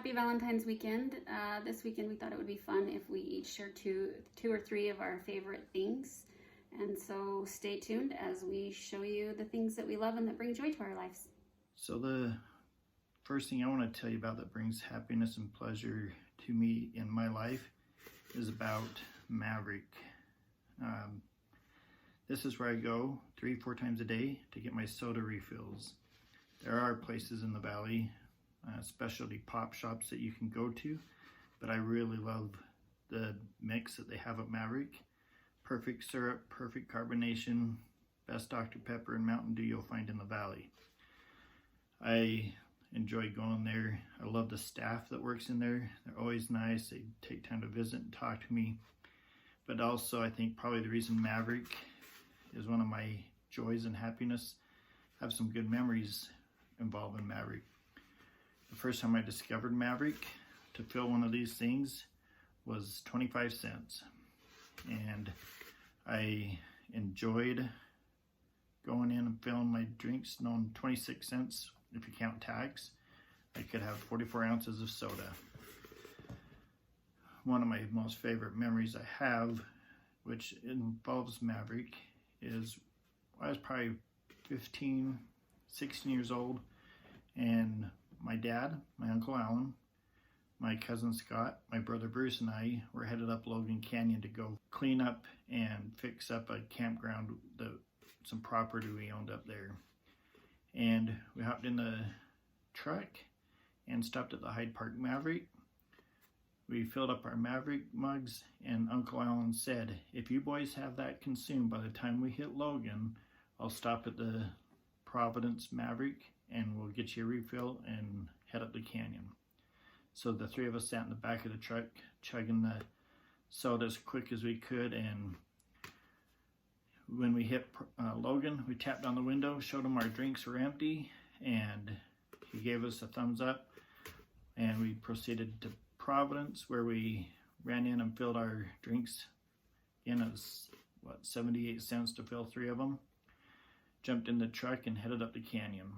happy Valentine's weekend. This weekend we thought it would be fun if we each shared two or three of our favorite things. And so stay tuned as we show you the things that we love and that bring joy to our lives. So the first thing I want to tell you about that brings happiness and pleasure to me in my life is about Maverik. This is where I go 3-4 times a day to get my soda refills. There are places in the valley, specialty pop shops that you can go to, but I really love the mix that they have at Maverik. Perfect syrup, perfect carbonation, best Dr. Pepper and Mountain Dew you'll find in the valley. I enjoy going there. I love the staff that works in there. They're always nice. They take time to visit and talk to me. But also I think probably the reason Maverik is one of my joys and happiness, I have some good memories involved in Maverik. The first time I discovered Maverik to fill one of these things was 25 cents. And I enjoyed going in and filling my drinks, knowing 26 cents, if you count tax, I could have 44 ounces of soda. One of my most favorite memories I have, which involves Maverik, is I was probably 15, 16 years old, and my dad, my Uncle Alan, my cousin Scott, my brother Bruce, and I were headed up Logan Canyon to go clean up and fix up a campground, some property we owned up there. And we hopped in the truck and stopped at the Hyde Park Maverik. We filled up our Maverik mugs, and Uncle Alan said, if you boys have that consumed by the time we hit Logan, I'll stop at the Providence Maverik and we'll get you a refill and head up the canyon. So the three of us sat in the back of the truck chugging the soda as quick as we could, and when we hit Logan, we tapped on the window, showed him our drinks were empty, and he gave us a thumbs up, and we proceeded to Providence, where we ran in and filled our drinks in. It was, 78 cents to fill 3 of them. Jumped in the truck and headed up the canyon.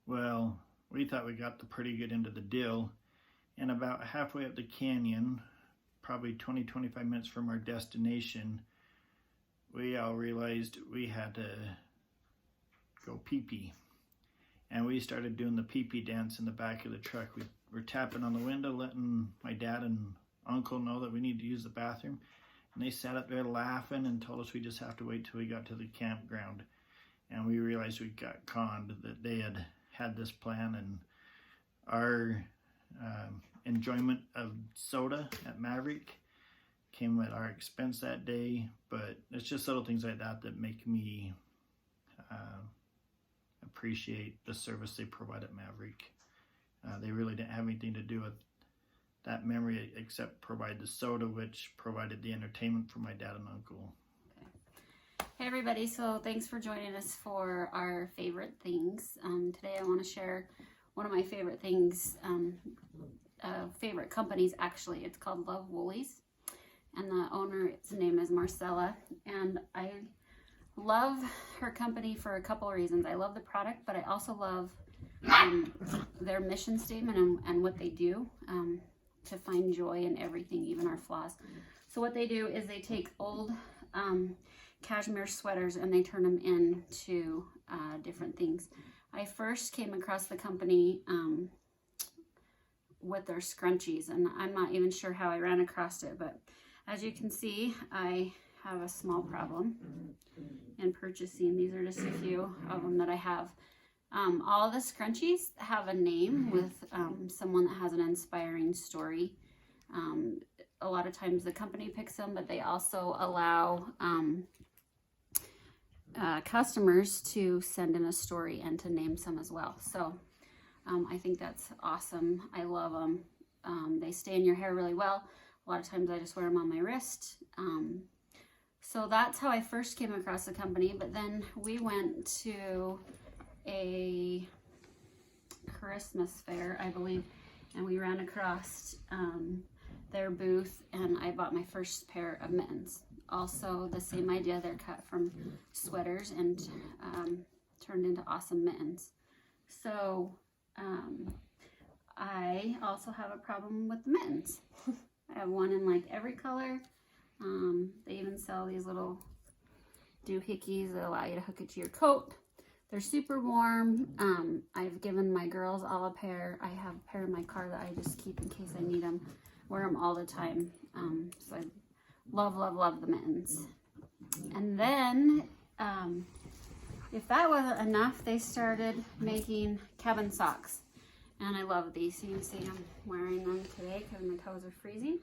Well, we thought we got the pretty good end of the deal, and about halfway up the canyon, probably 20-25 minutes from our destination, we all realized we had to go pee-pee. And we started doing the pee-pee dance in the back of the truck. We were tapping on the window, letting my dad and uncle know that we need to use the bathroom. And they sat up there laughing and told us we just have to wait till we got to the campground. And we realized we got conned, that they had this plan, and our enjoyment of soda at Maverik came at our expense that day. But it's just little things like that that make me appreciate the service they provide at Maverik. They really didn't have anything to do with that memory except provide the soda, which provided the entertainment for my dad and uncle. Hey everybody, so thanks for joining us for our favorite things. Today I want to share one of my favorite things, favorite companies actually. It's called Lovewoolies, and the owner's name is Marcella, and I love her company for a couple of reasons. I love the product, but I also love their mission statement and what they do to find joy in everything, even our flaws. So what they do is they take old cashmere sweaters and they turn them into different things. I first came across the company with their scrunchies, and I'm not even sure how I ran across it, but as you can see, I have a small problem in purchasing. These are just a few of them that I have. All the scrunchies have a name with someone that has an inspiring story. A lot of times the company picks them, but they also allow customers to send in a story and to name some as well. So I think that's awesome. I love them. They stay in your hair really well. A lot of times I just wear them on my wrist. So that's how I first came across the company, but then we went to a Christmas fair, I believe, and we ran across their booth, and I bought my first pair of mittens. Also the same idea, they're cut from sweaters and turned into awesome mittens. So I also have a problem with the mittens. I have one in like every color. They even sell these little doohickeys that allow you to hook it to your coat. They're super warm. I've given my girls all a pair. I have a pair in my car that I just keep in case I need them. Wear them all the time. So I love, love, love the mittens. And then, if that wasn't enough, they started making cabin socks. And I love these. You can see I'm wearing them today because my toes are freezing.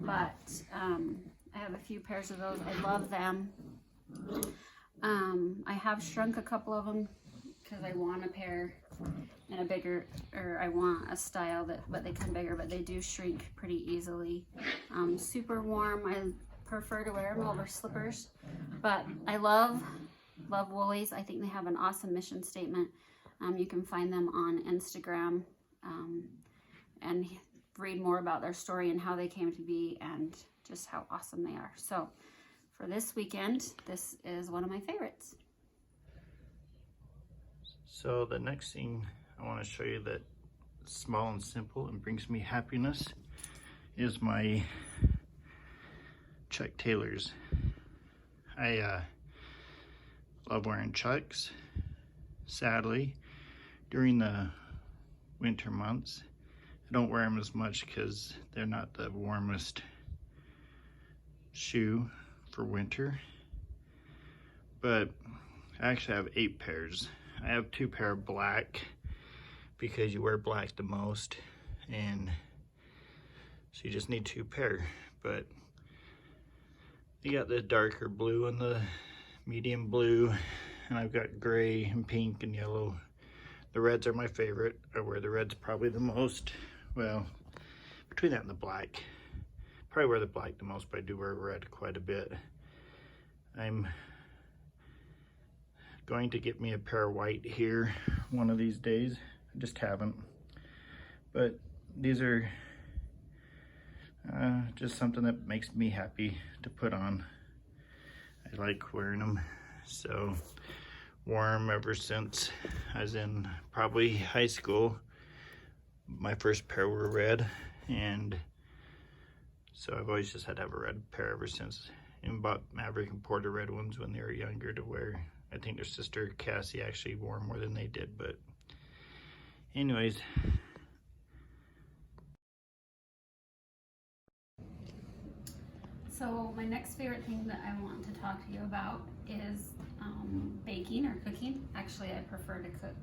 But I have a few pairs of those. I love them. I have shrunk a couple of them because I want a pair in a bigger, or I want a style but they come bigger, but they do shrink pretty easily. Super warm. I prefer to wear them over slippers, but I love Lovewoolies. I think they have an awesome mission statement. You can find them on Instagram and read more about their story and how they came to be and just how awesome they are. So for this weekend, this is one of my favorites. So the next thing I want to show you that small and simple and brings me happiness is my Chuck Taylors. I love wearing Chucks. Sadly, during the winter months, I don't wear them as much because they're not the warmest shoe for winter. But I actually have 8 pairs. I have 2 pair of black because you wear black the most, and so you just need 2 pair. But you got the darker blue and the medium blue, and I've got gray and pink and yellow. The reds are my favorite. I wear the reds probably the most. Well, between that and the black. Probably wear the black the most, but I do wear red quite a bit. I'm going to get me a pair of white here one of these days. I just haven't. But these are just something that makes me happy to put on. I like wearing them. So, wore them ever since I was in probably high school. My first pair were red, and so I've always just had to have a red pair ever since. And bought Maverik and Porter red ones when they were younger to wear. I think their sister Cassie actually wore more than they did, but anyways. So my next favorite thing that I want to talk to you about is baking or cooking. Actually, I prefer to cook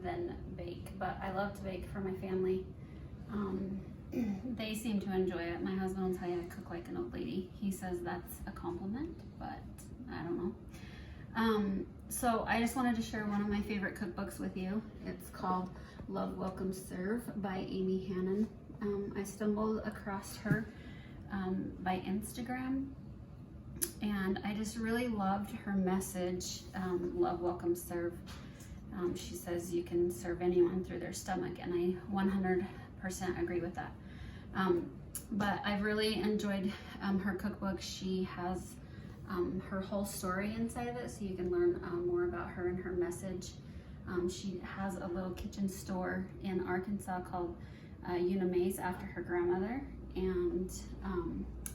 than bake, but I love to bake for my family. They seem to enjoy it. My husband will tell you I cook like an old lady. He says that's a compliment, but I don't know. So I just wanted to share one of my favorite cookbooks with you. It's called Love, Welcome, Serve by Amy Hannon. I stumbled across her by Instagram, and I just really loved her message. Love, welcome, serve. She says you can serve anyone through their stomach, and I 100% agree with that. But I've really enjoyed her cookbook. She has her whole story inside of it, so you can learn more about her and her message. She has a little kitchen store in Arkansas called Unamaze after her grandmother, and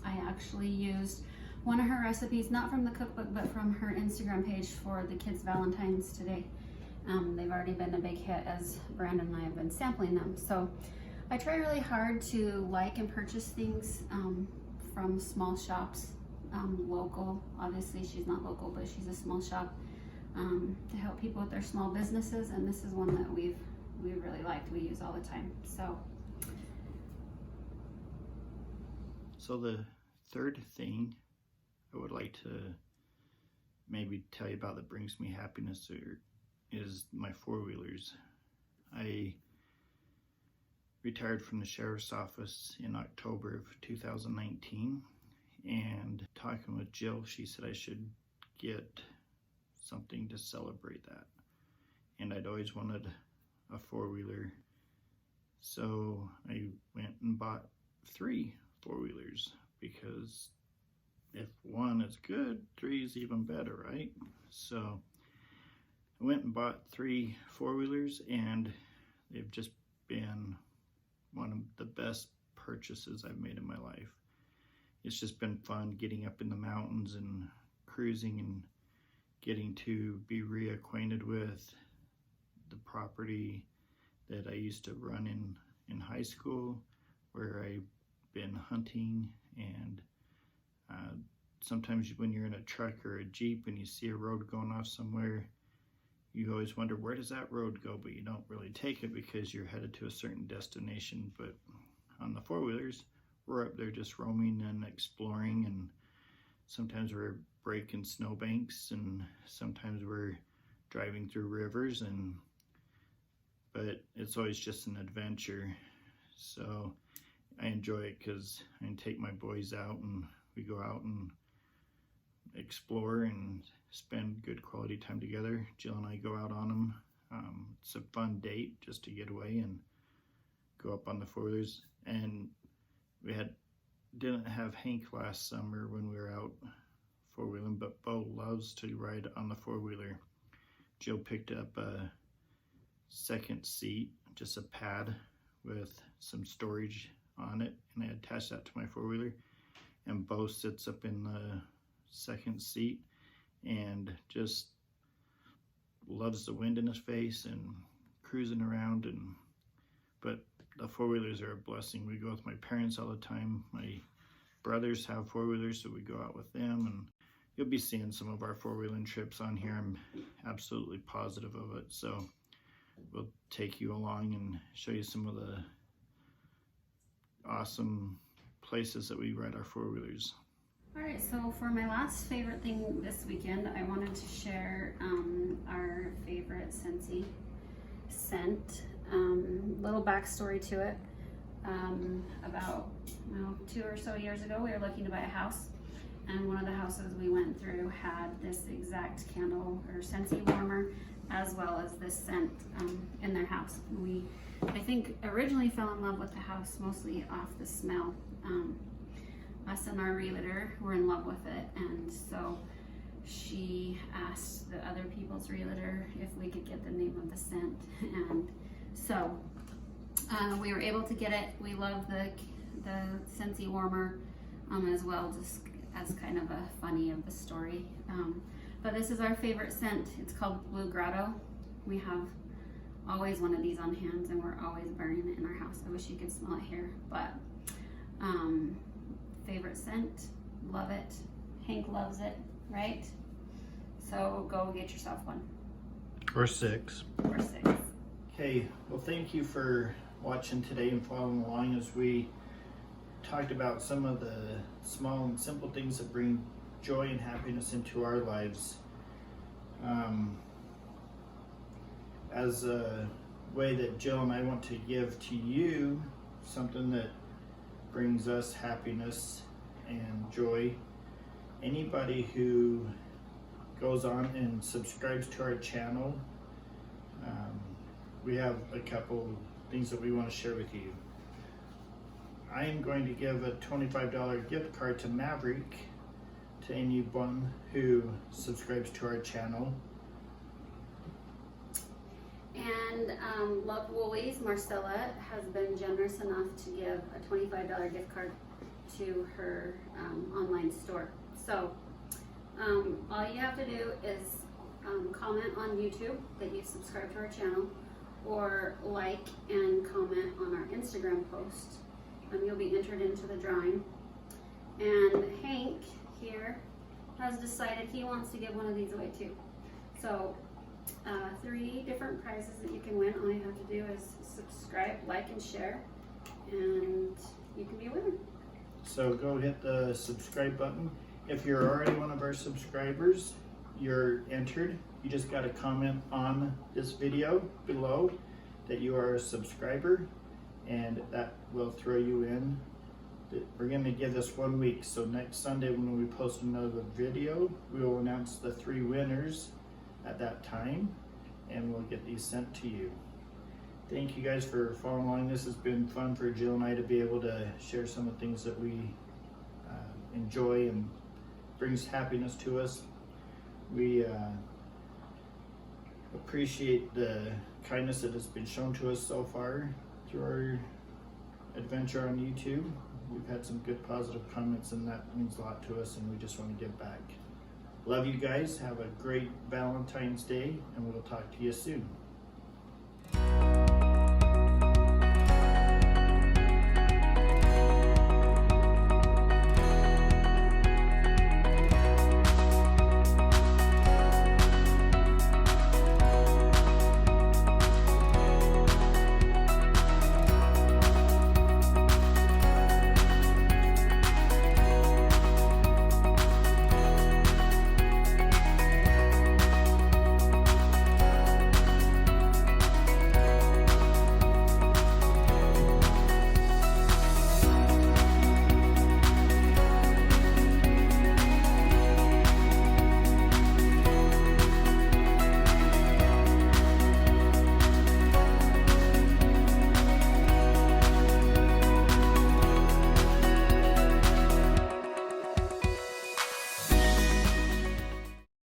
I actually used one of her recipes, not from the cookbook, but from her Instagram page for the kids' Valentine's today. They've already been a big hit as Brandon and I have been sampling them. So I try really hard to like and purchase things from small shops, local. Obviously she's not local, but she's a small shop, to help people with their small businesses, and this is one that we really liked. We use all the time. So the third thing I would like to maybe tell you about that brings me happiness is my four-wheelers. I retired from the sheriff's office in October of 2019, and talking with Jill, she said I should get something to celebrate that. And I'd always wanted a four-wheeler, so I went and bought 3 four-wheelers, because if 1 is good, 3 is even better, right? So I went and bought 3 four-wheelers, and they've just been one of the best purchases I've made in my life. It's just been fun getting up in the mountains and cruising and getting to be reacquainted with the property that I used to run in high school, where I've been hunting. And sometimes when you're in a truck or a Jeep and you see a road going off somewhere, you always wonder, where does that road go? But you don't really take it because you're headed to a certain destination. But on the four-wheelers, we're up there just roaming and exploring, and sometimes we're breaking snowbanks, and sometimes we're driving through rivers, but it's always just an adventure. So I enjoy it because I can take my boys out and we go out and explore and spend good quality time together. Jill and I go out on them. It's a fun date just to get away and go up on the four-wheelers. And we didn't have Hank last summer when we were out four-wheeling, but Bo loves to ride on the four-wheeler. Jill picked up a second seat, just a pad with some storage on it, and I attached that to my four-wheeler, and Bo sits up in the second seat and just loves the wind in his face and cruising around. But the four-wheelers are a blessing. We go with my parents all the time. My brothers have four-wheelers, so we go out with them, and you'll be seeing some of our four-wheeling trips on here. I'm absolutely positive of it. So we'll take you along and show you some of the awesome places that we ride our four-wheelers. All right, so for my last favorite thing this weekend, I wanted to share our favorite scentsy scent. Little backstory to it. About 2 or so years ago, we were looking to buy a house, and one of the houses we went through had this exact candle or scentsy warmer, as well as this scent in their house. I think originally fell in love with the house mostly off the smell. Us and our realtor were in love with it, and so she asked the other people's realtor if we could get the name of the scent, and so we were able to get it. We love the scentsy warmer as well, just as kind of a funny of the story. But this is our favorite scent. It's called Blue Grato. We have always one of these on hand, and we're always burning it in our house. I wish you could smell it here, but favorite scent, love it. Hank loves it, right? So go get yourself one. Or 6. Or 6. Okay, well, thank you for watching today and following along as we talked about some of the small and simple things that bring joy and happiness into our lives. As a way that Jill and I want to give to you something that brings us happiness and joy. Anybody who goes on and subscribes to our channel, we have a couple things that we want to share with you. I am going to give a $25 gift card to Maverik to anyone who subscribes to our channel. And Lovewoolies, Marcella, has been generous enough to give a $25 gift card to her online store. So all you have to do is comment on YouTube that you subscribe to our channel, or like and comment on our Instagram post. You'll be entered into the drawing. And Hank here has decided he wants to give one of these away too. So 3 different prizes that you can win. All you have to do is subscribe, like, and share, and you can be a winner. So go hit the subscribe button. If you're already one of our subscribers, you're entered. You just got to comment on this video below that you are a subscriber, and that will throw you in. We're going to give this 1 week, so next Sunday when we post another video, we will announce the 3 winners at that time, and we'll get these sent to you. Thank you guys for following along. This has been fun for Jill and I to be able to share some of the things that we enjoy and brings happiness to us. We appreciate the kindness that has been shown to us so far. through our adventure on YouTube. We've had some good positive comments, and that means a lot to us, and we just want to give back. Love you guys. Have a great Valentine's Day, and we'll talk to you soon.